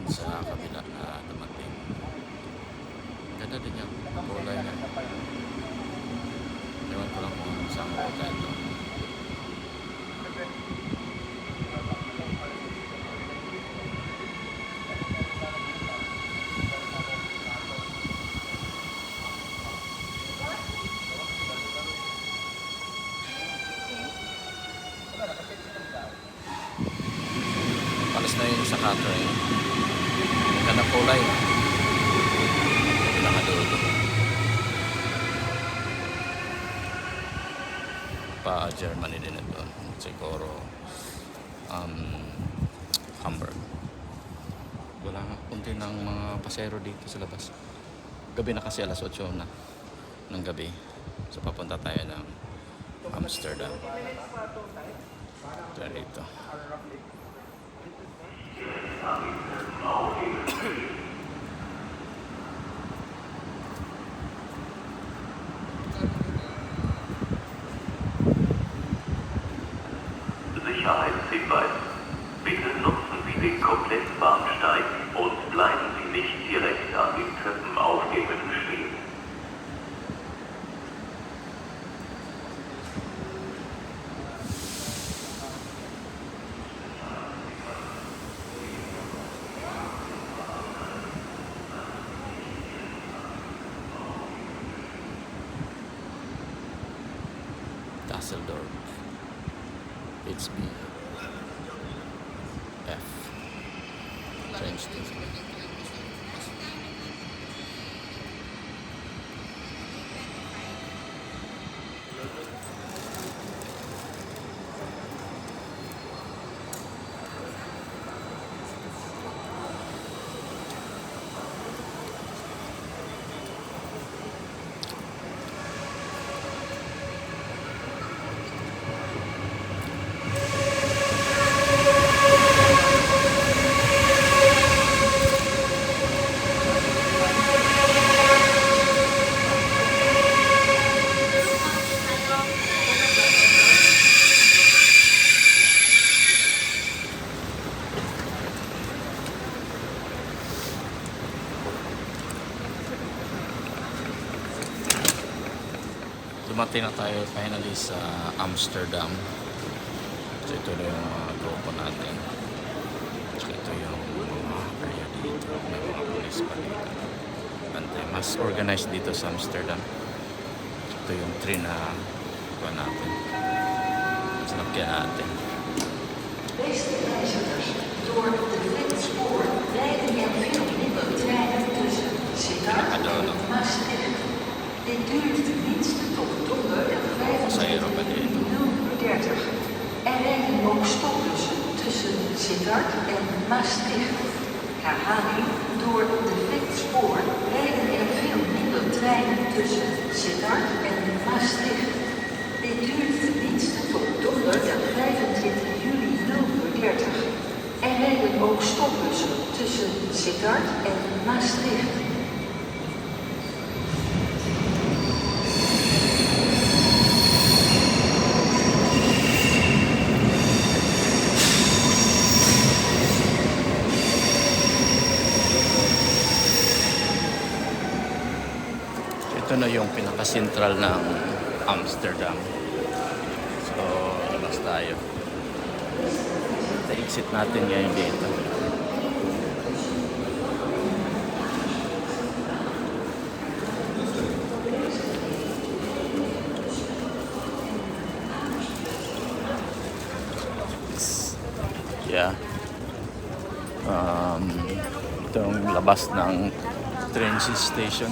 sa kabila na dumating. Ganda din yung kulay niya. Ewan ko lang kung saan kulay ito. Palis na yun sa cutter eh. Ganda kulay. Pinakadulo. Pa Germany din ito. Siguro Hamburg. Wala nga kunti ng mga pasero dito sa labas. Gabi na kasi alas 8 na ng gabi. So papunta tayo ng Amsterdam. Ito dito. Sicherheitshinweis. Bitte nutzen Sie den kompletten Bahnsteig und bleiben Sie nicht direkt an den Treppenaufgängen stehen. Düsseldorf. It's B. F. Train station. Dumating na tayo finally sa Amsterdam. So ito na yung mga grupo natin. So ito yung mga area dito. May mga police pa dito. Bantay. Mas organized dito sa Amsterdam. Ito yung train na kuha natin. Sinakyan natin. Beste reizigers, door de Flitspoor rijden er veel minder treinen tussen Sittard en Maastricht. Dit duurt tenminste tot donderdag 25 juli 0:30. Er rijden ook stopbussen tussen Sittard en Maastricht. Herhaling, door de Flitspoor rijden er veel minder treinen tussen Sittard en Maastricht. Dit duurt tenminste tot donderdag 25 juli 0:30. Er rijden ook stopbussen tussen Sittard en Maastricht. Ito na yung pinaka-central ng Amsterdam. So, labas tayo. Exit natin ngayon dito. Yeah. Itong labas ng train station.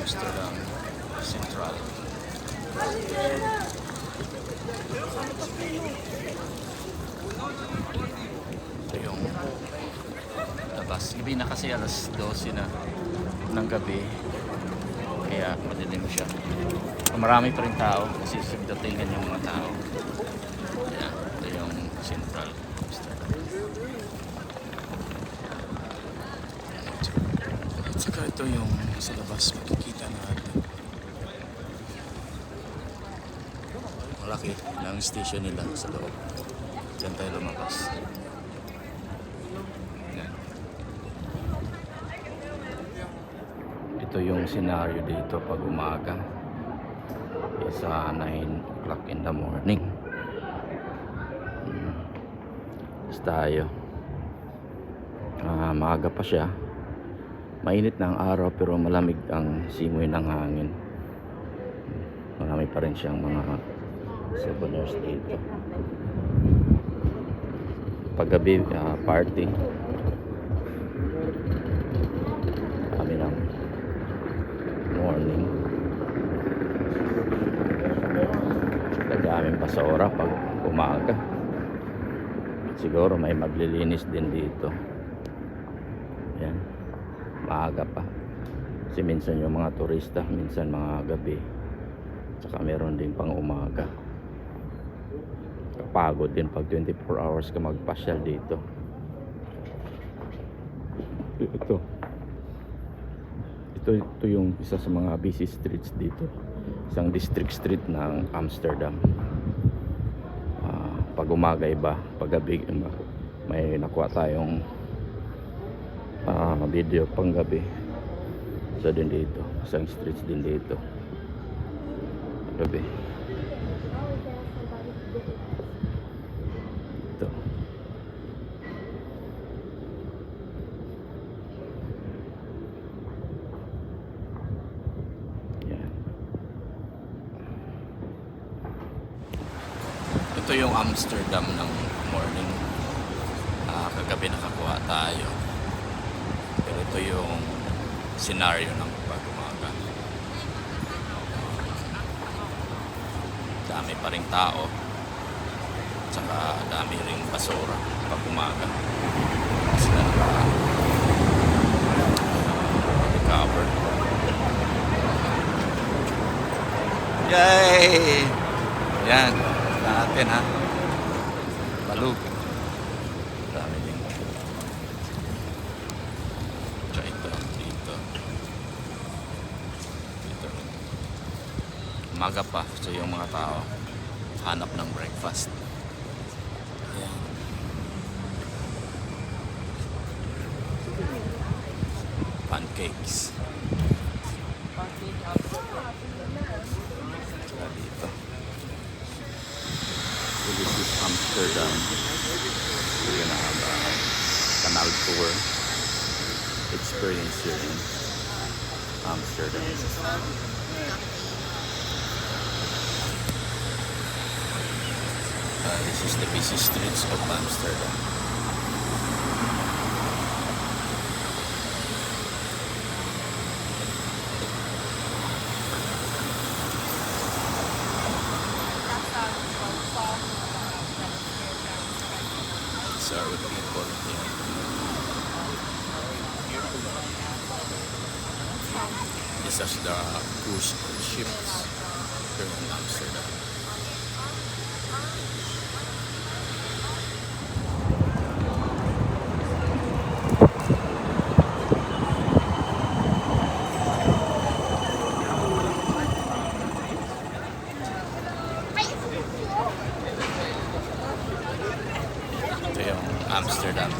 Amsterdam Central. Ito yung labas. Gabi na kasi alas 12 na ng gabi. Kaya madilim siya. Marami pa rin tao kasi datingan yung mga tao. Ayan, ito yung Central Amsterdam. At saka ito yung sa labas makikita natin. Malaki ng station nila sa loob. Diyan tayo lumabas. Yan. Ito yung scenario dito pag umaga. Isa 9 o'clock in the morning. Tapos tayo. Maaga pa siya. Mainit na ang araw pero malamig ang simoy ng hangin. Marami pa rin siyang mga souvenirs dito. Paggabi, party. Kami ng morning. Daming basura pag umaga. Siguro may maglilinis din dito. Yan. Maaga pa. Kasi minsan yung mga turista, minsan mga gabi. Tsaka meron din pang umaga. Kapagod din pag 24 hours ka magpasyal dito. Ito yung isa sa mga busy streets dito. Isang district street ng Amsterdam. Pag umaga iba, pag gabi iba. May nakuha tayong video pang gabi. So din dito, isang streets din dito. Gabi. Ito. Yan. Ito yung Amsterdam ng morning. Kagabi nakakuha tayo. Pero ito yung scenario ng pag-umaga. Dami pa ring tao. Tsaka dami ring basura pag-umaga. Kasi na naka-recover. Yay! Yan. Natin ha. Balug. Dami din. Tsaka ito. Dito. Dito. Umaga pa. So yung mga tao hanap ng breakfast. Ayan. Pancakes. Tsaka dito. So this is Amsterdam. We're gonna have a canal tour experience here in Amsterdam. This is the busy streets of Amsterdam. These are the people here. These are the cruise ships here in Amsterdam. Ito yung Amsterdam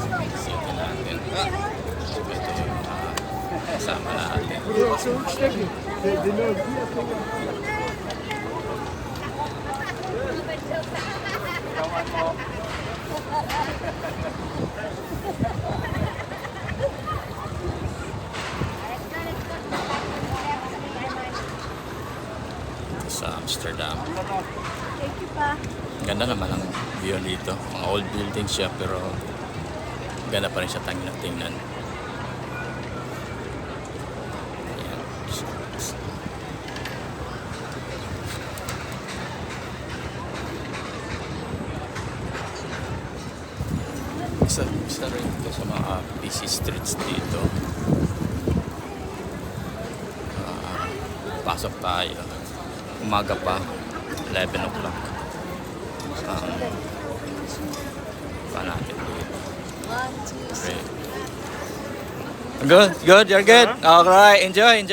City natin. Ito yung kasama natin. Ito sa Amsterdam. Ganda naman ang view dito. Mga old buildings siya pero ganda pa rin siya tingnan. Ayan. Isa rin ito sa mga busy streets dito. Pasok tayo. Umaga pa. 11 o'clock. Pa natin dito. Great. Good, you're good. Alright, enjoy.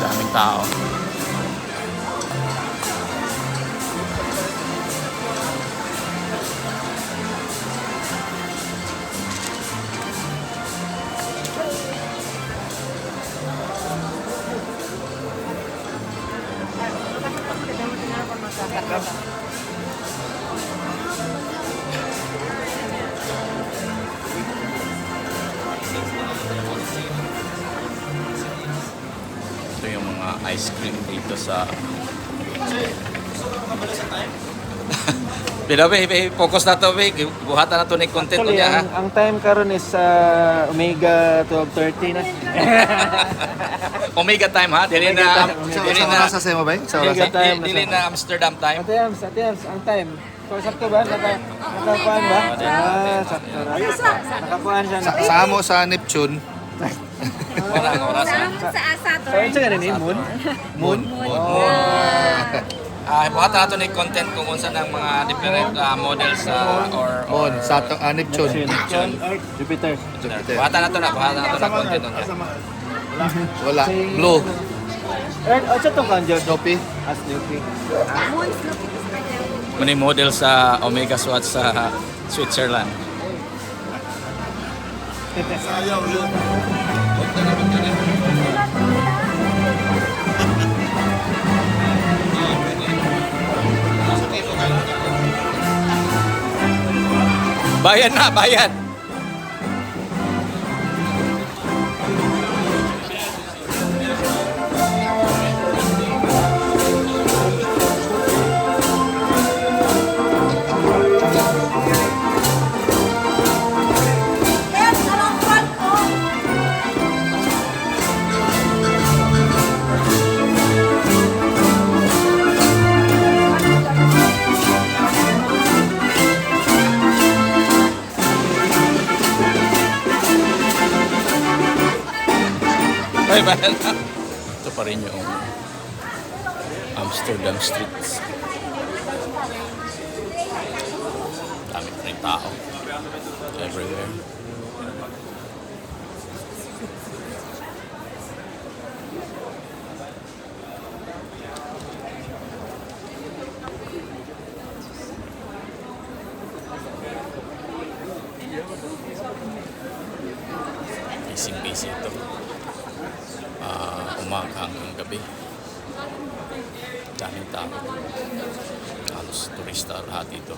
Daming tao. Ito yung mga ice cream dito sa Pero focus na to, buhatan na to ni content Actually, niya ha. ang time karon is Omega 12:30 na. Omega time ha, dili na dili na Sa mo ba? Sa Omega time na. dili na Amsterdam time. Ate Ams, ang time. So, sakto ba? Nakakuan ba? Sakto na. Nakakuan siya. Samo sa Neptune. Wala nga oras. Sa asa to. So, ano siya ganun? Moon? Moon. Buhatan na to ni content kung unsa ng mga different models or Moon. Sa Neptune. Jupiter. Jupiter. buhatan na to na content nun. Wala. Blue. Earth, siya itong kanjo. Snoopy. Snoopy. Muna yung model sa Omega SWAT sa Switzerland. Bayan na, bayan! Yes, anong kwan ko? Ay, bayan na! Ito pa rin yung Amsterdam streets. Dami pa rin tao. Everywhere. Busy ito. Umaga hanggang gabi. Daming tao. Halos turista lahat dito.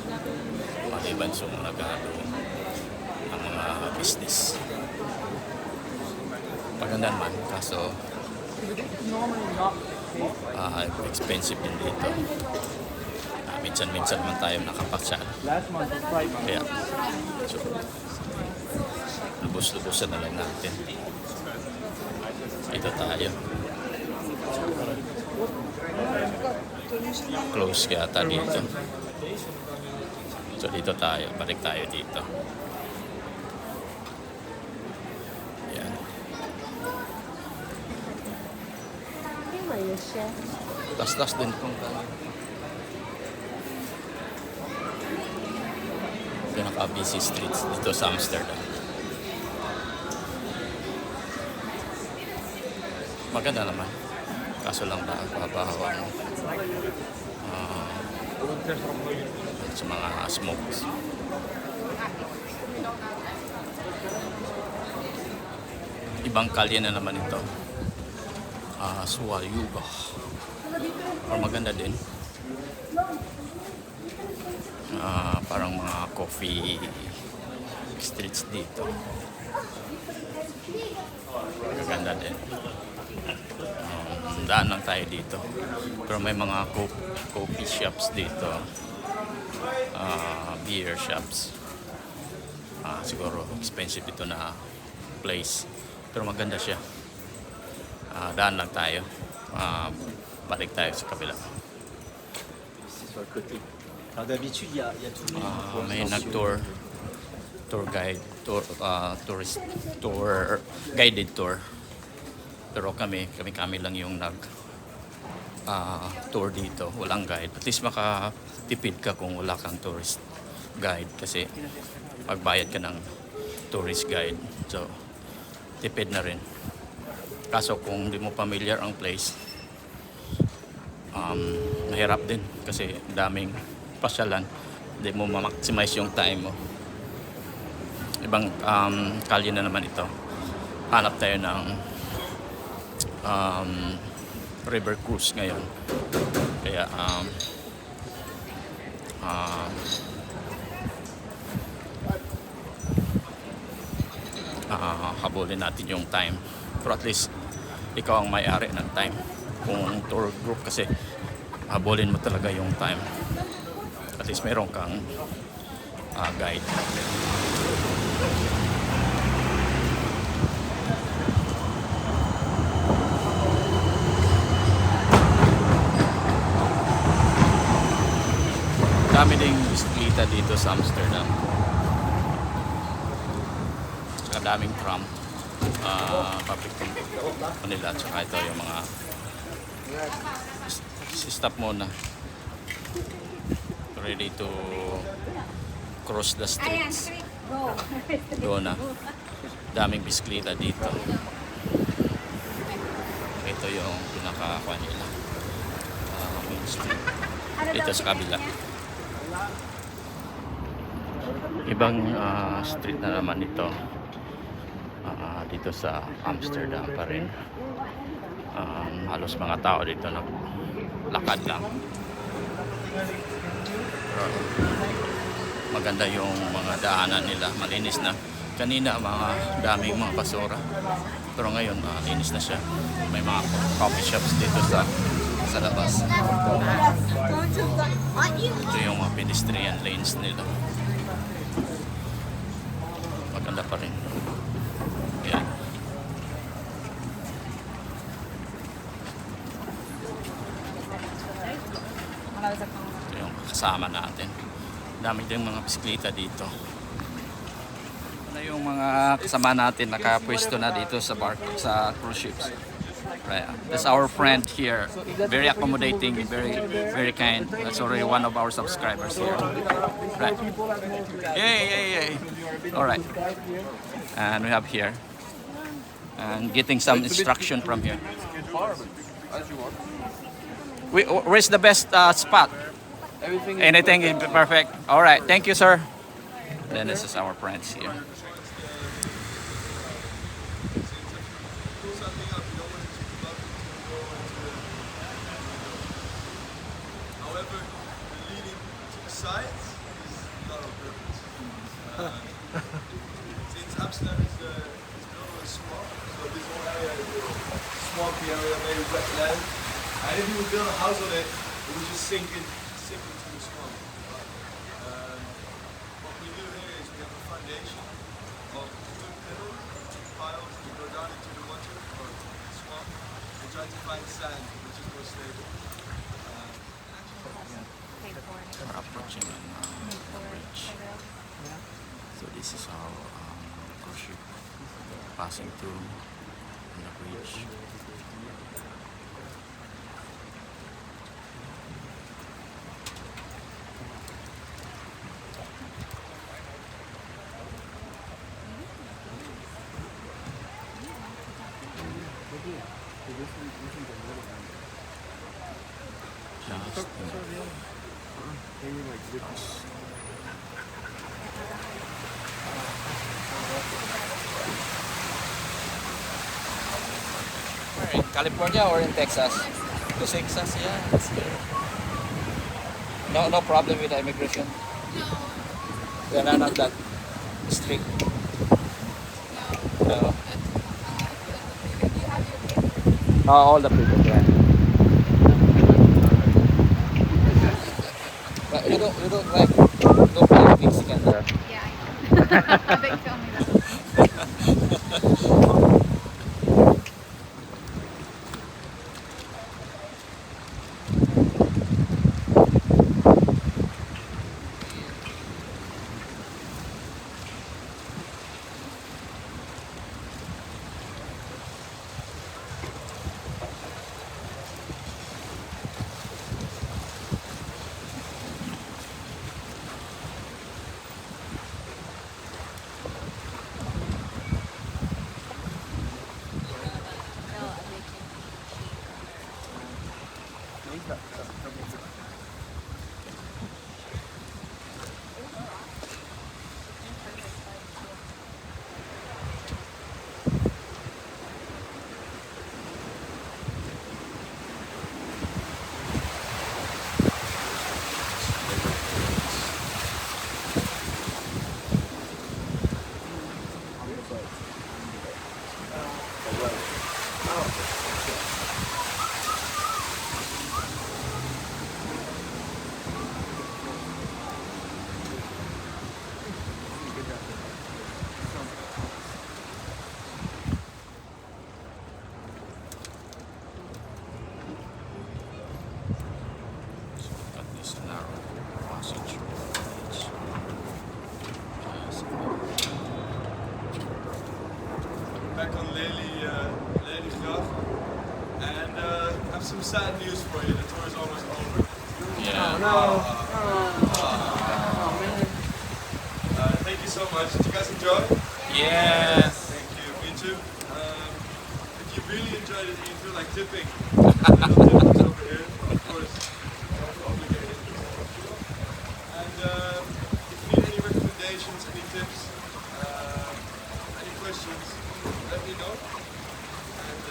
Maliban sa mga nagano ang mga business. Maganda naman, kaso expensive din dito. Minsan-minsan man tayo nakapaksyan. Last month, 5. Kaya, so, lubos-lubosan na lang natin. Ito tayo. Close yata dito. So dito tayo, balik tayo dito. Yan. Tas-tas din kung pinaka-busy streets dito sa Amsterdam. Maganda naman. Kaso lang babahawan sa mga smokes. Ibang kalye na naman ito. Suwalyuga. Pero maganda din. Parang mga coffee streets dito. Maganda din. Daan lang tayo dito. Pero may mga coffee shops dito. Beer shops. Siguro expensive ito na place. Pero maganda siya. Daan lang tayo. Balik tayo sa kabila. D'habitude, il y a tous les May nag-tour. Tour guide. Tourist tour. Guided tour. Pero kami lang yung tour dito. Walang guide. At least makatipid ka kung wala kang tourist guide. Kasi magbayad ka ng tourist guide. So, tipid na rin. Kaso kung hindi mo familiar ang place, mahirap din kasi daming pasyalan, hindi mo ma-maximize yung time mo. Ibang kalye na naman ito. Hanap tayo ng river cruise ngayon, kaya habulin natin yung time, pero at least ikaw ang may-ari ng time. Kung tour group kasi habulin mo talaga yung time, at least meron kang guide. Dami ding bisikleta dito sa Amsterdam. Saka daming tram. Public nila. Tsaka ito yung mga stop muna. Ready to cross the Ayan, streets. street. Go. Doon na. Daming bisikleta dito. Ito yung pinaka-kuha nila. Main street. Ito sa kabila. Ibang street na naman ito. Dito sa Amsterdam pa rin. Halos mga tao dito naglakad lang. Pero maganda yung mga daanan nila, malinis na. Kanina mga daming mga basura, pero ngayon linis na siya. May mga coffee shops dito sa labas. Ito yung mga pedestrian lanes nila. Maganda pa rin. Yan. Ito yung kasama natin. Dami din mga bisikleta dito. Ano yung mga kasama natin nakapwesto na dito sa sa cruise ships. Right. That's our friend here. Very accommodating, very kind. That's already one of our subscribers here. Right. Yay. All right. And we have here. And getting some instruction from here. Where's the best spot? Anything is perfect. All right. Thank you, sir. Then this is our friends here. However, the leading to the sides is not on purpose. Since Amsterdam is very small, so this whole area is a swampy area, maybe wetland. And if you would build a house on it, it would just sink into the swamp. What we do here is we have a foundation of 2 pillars, piles, we go down into the water or the swamp and try to find sand, which is more stable. We're approaching the bridge. So this is how cruise ship passing through the bridge. Where, in California or in Texas? Texas, yeah. That's good. No problem with the immigration? They are not that strict. No. All the people, yeah. But you don't like Mexican there. Yeah, they tell me that. At this narrow passage road. Back on Lelygraaf. And I have some sad news for you. The tour is almost over. Yeah. Thank you so much. Did you guys enjoy? Yes. Thank you. Me too. If you really enjoyed it and you feel like tipping, little tip is over here. Of course, not obligated. And if you need any recommendations, any tips, any questions, let me know. And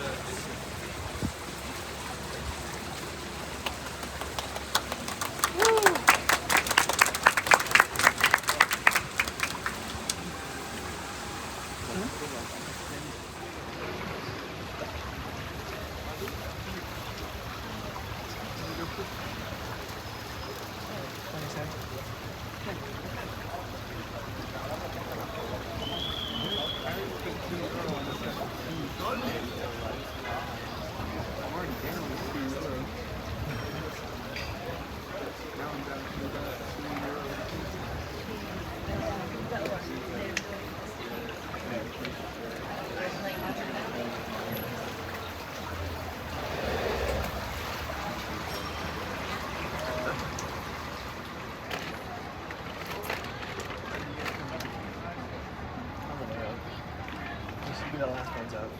This should be the last ones out.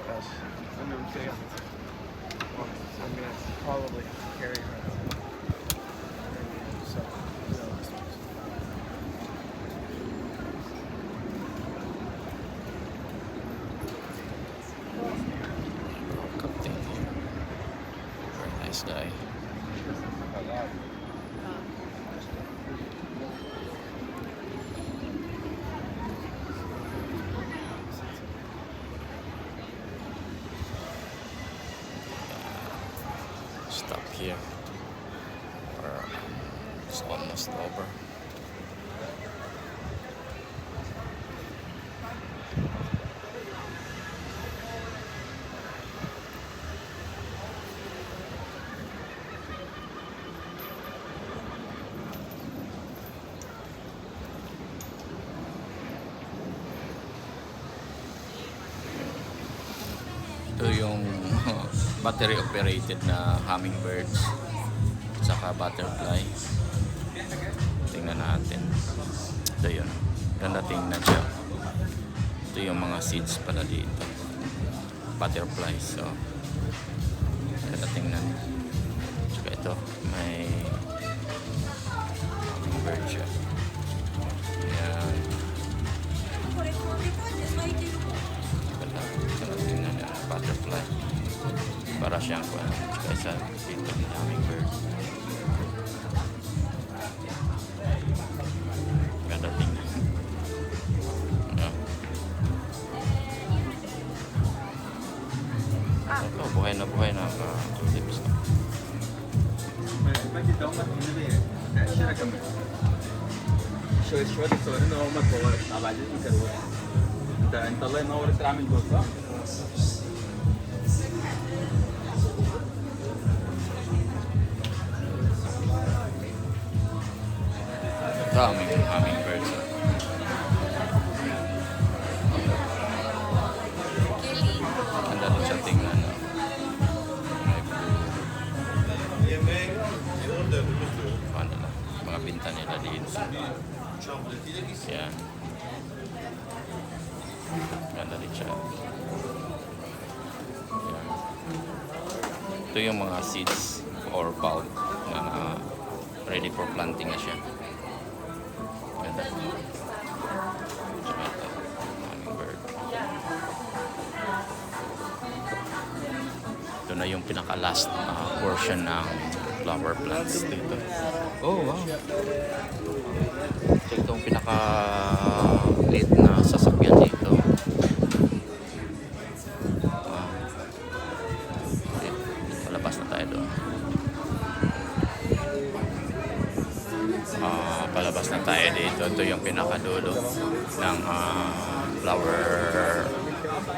Gosh, I'm gonna take I'm gonna probably carry her out. So, Captain here. Very nice guy. Stop here. It's almost over. Ito yung battery operated na hummingbirds at saka butterfly. Tingnan natin. Ito yun. Ganda tingnan siya. Ito yung mga seeds pala dito. Butterflies. So, ganda tingnan. Tsaka ito. May hummingbird siya. Yan. Ganda tingnan niya. Butterfly. Para siyang kaysa dito ng hummingbird. Ganda tingnan. Yeah. Ito, buhay na tips ko. شوية صورنا وهم صور بعدين يكروها انت الله ينور تعمل جول صح؟ Hummingbirds. Ganda rin siya tingnan. Ano lang, mga pinta nila dito. Yan. Ganda rin siya. Yan. Ito yung mga seeds or bulb na ready for planting na siya. Ganda. Tsaka ito, hummingbird. Ito na yung pinaka-last portion ng flower plants dito. Oh, wow. Ito yung pinaka-late na sasakyan dito. Palabas na tayo doon. Palabas na tayo dito. Ito yung pinakadulo ng flower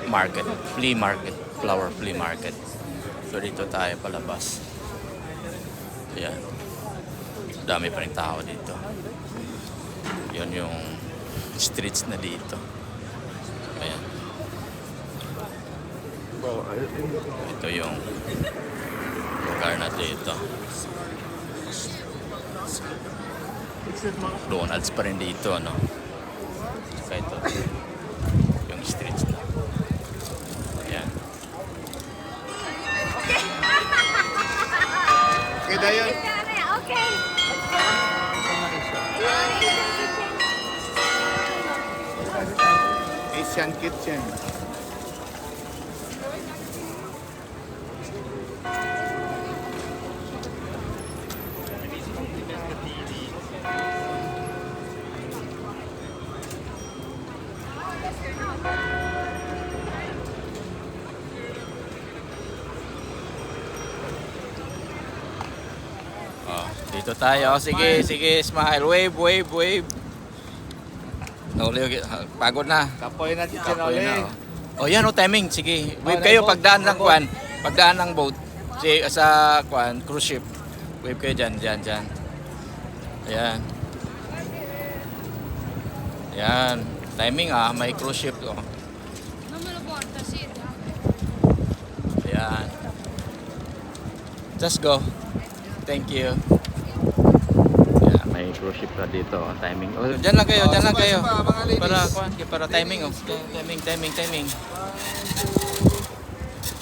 market, flea market, flower flea market. So dito tayo palabas. Ayan. Dami pa rin tao dito. Yun yung streets na dito. Ayan. Ito yung lugar na dito. McDonald's pa rin dito, no? Saka ito yung streets na. Ayan. Okay na yun. Okay. Asian Kitchen. Dito tayo. Sige, sige, smile. Wave, wave, wave. Nauli, pagod na. Kapoy na kitchen Kapoy ulit. na. Oh, yan oh, timing. Sige. Wave kayo pagdaan ng kwan. Pagdaan ng boat. Sa kwan, cruise ship. Wave kayo dyan, dyan, dyan. Ayan. Ayan. Timing may cruise ship. Oh. Ayan. Just go. Thank you. Yeah, may cruise ship na dito. Timing. Oh, dyan lang kayo, dyan lang kayo. Para timing. Oh. Timing.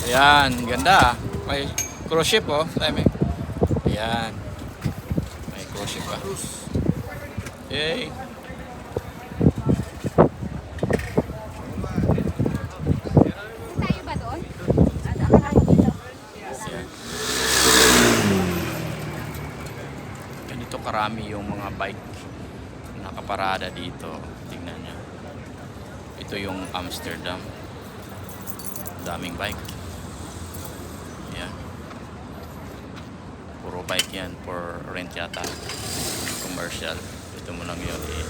Ayan, ganda. May cruise ship oh. Timing. Ayan. May cruise ship ah. Yay. Tayo ba doon? Ganito karami yung mga bike nakaparada dito. Tingnan nyo. Ito yung Amsterdam. Daming bike. Yan. Puro bike yan for rent yata. Commercial. Ito mo lang yun yan.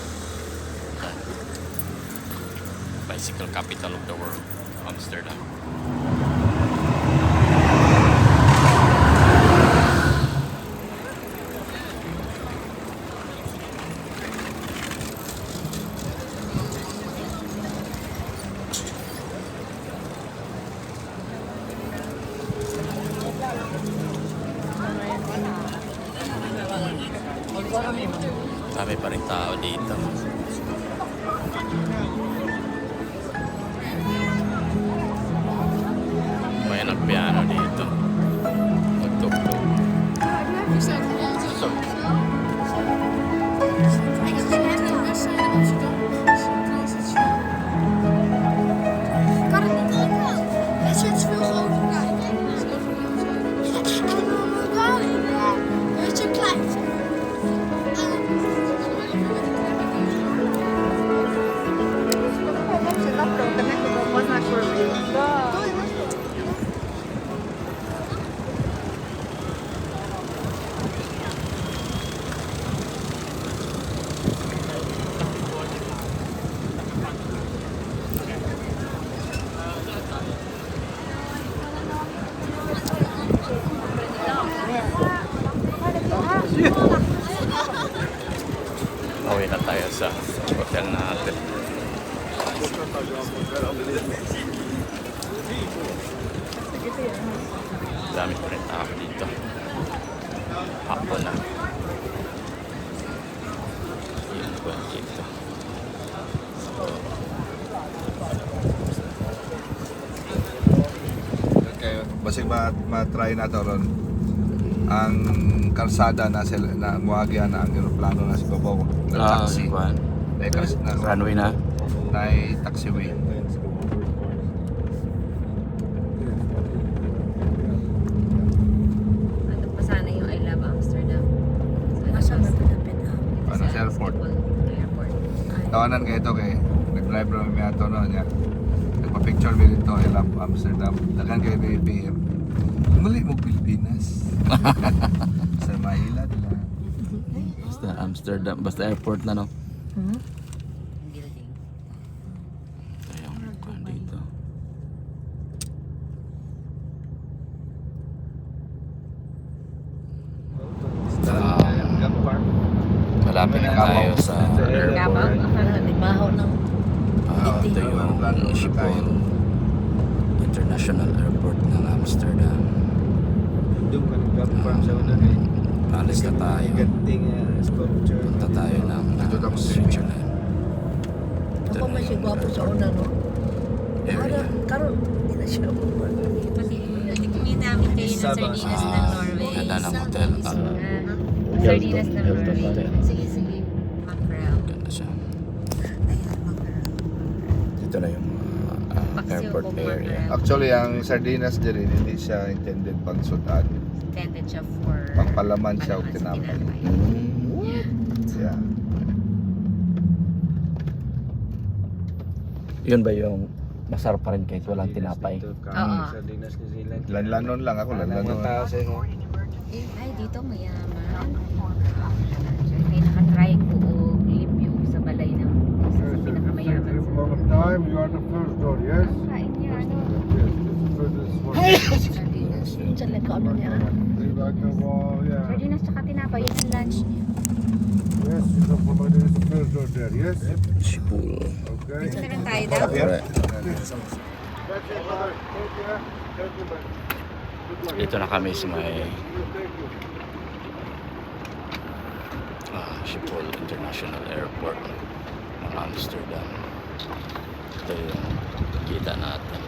Bicycle capital of the world. Amsterdam. Dami pa rin tao dito. May nagpiano dito. Magtugtog. Kan het niet allemaal? Het zit veel groter. Kijk. Het is klein. Uwi na tayo sa hotel natin. Dami pa rin tao dito. Hapon na. Yan po dito. Okay. Basig ma-try na to ron. Ang kalsada na sila na muagya na ang eroplano na sa babaw. Na taxi. Na Runway na. na taxiway. Ano pa sana yung I Love Amsterdam? Nasaan na pinapin na? Ano sa airport? Airport. Tawanan kayo ito kay nag-drive naman may ato no niya. Nagpa-picture mo dito I love Amsterdam. Dagan kayo may PM. Muli mo Pilipinas. Sa Maila nila. Basta Amsterdam, basta airport na no. Building. Ito yung kwan dito. Malapit na tayo sa Gabang? Limaho ng ito yung Schiphol International Airport ng Amsterdam. Doon ka nag-farm sa una kay Alis na tayo. Ganting sculpture. Punta tayo ng Switzerland. ako may si gwapo sa una, no? Area. Karon, hindi na siya Tikmin namin kayo ng sardinas ng Norway. Ganda ng hotel. Sardinas ng Hilton Norway. Hotel. Sige, sige. Mackerel. Ganda siya. Dito na yung Paksiw airport kung area. mackerel. Actually, ang sardinas din hindi siya intended pang sudan. Intended siya for Pangpalaman siya o palaman sa tinapay. Yeah. Yun ba yung masarap pa rin kahit walang tinapay? Oo. Sardinas New Zealand. Lanlanon lang ako, lanlanon. Tao sa inyo. Ay, dito mayaman. May nakatry ko o limpyo sa balay ng isa sa pinakamayaman sa Time, you are the first door, yes? kain niya, ano? Yes, this is Sardinas. Sa lekaw na niya. like the wall, yeah. Sardinas tsaka tinapay, yun ang lunch niya. Yes, you come from there is the first door there, yes? Schiphol. Okay. Dito na lang tayo daw. Correct. That's it, brother. Take care. Thank you, man. Good luck. Dito na kami sa may Thank you. Schiphol International Airport ng Amsterdam. Ito yung kita natin.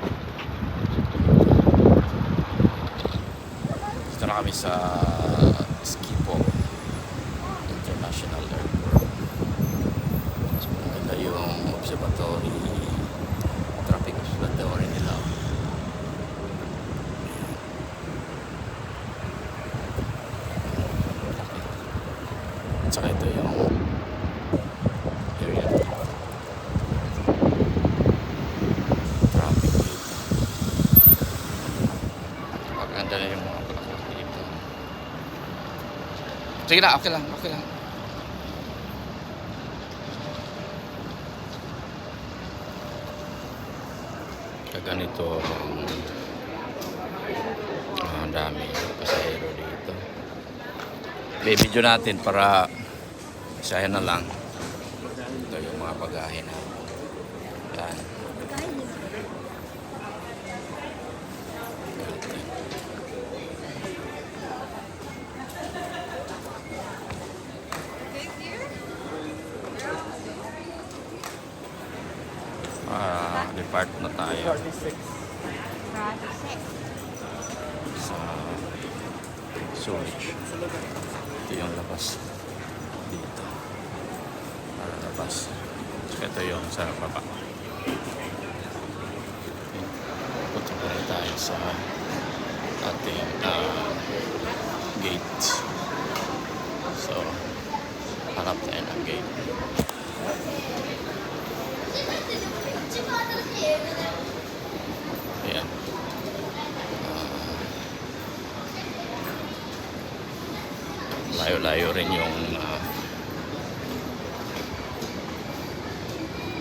Dito na kami sa Schiphol International Airport. So, ito yung observatory, traffic observatory nila. At saka ito yung area dito. Traffic dito. Maganda na yung mga plaka dito. Sige na, okay lang, okay lang. Ganito ang dami pasahero dito. Bibidyo natin para saya na lang. Ito yung mga bagahe na. Yan. Depart na tayo sa Zurich. Ito yung labas dito para labas. Ito yung sa baba. Punta pa rin tayo sa ating gate. So harap tayo ng gate. Ayan. Layo-layo rin yung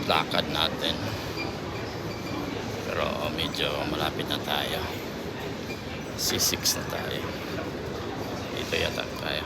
lakad natin. Pero medyo malapit na tayo. C6 na tayo. Dito yata tayo.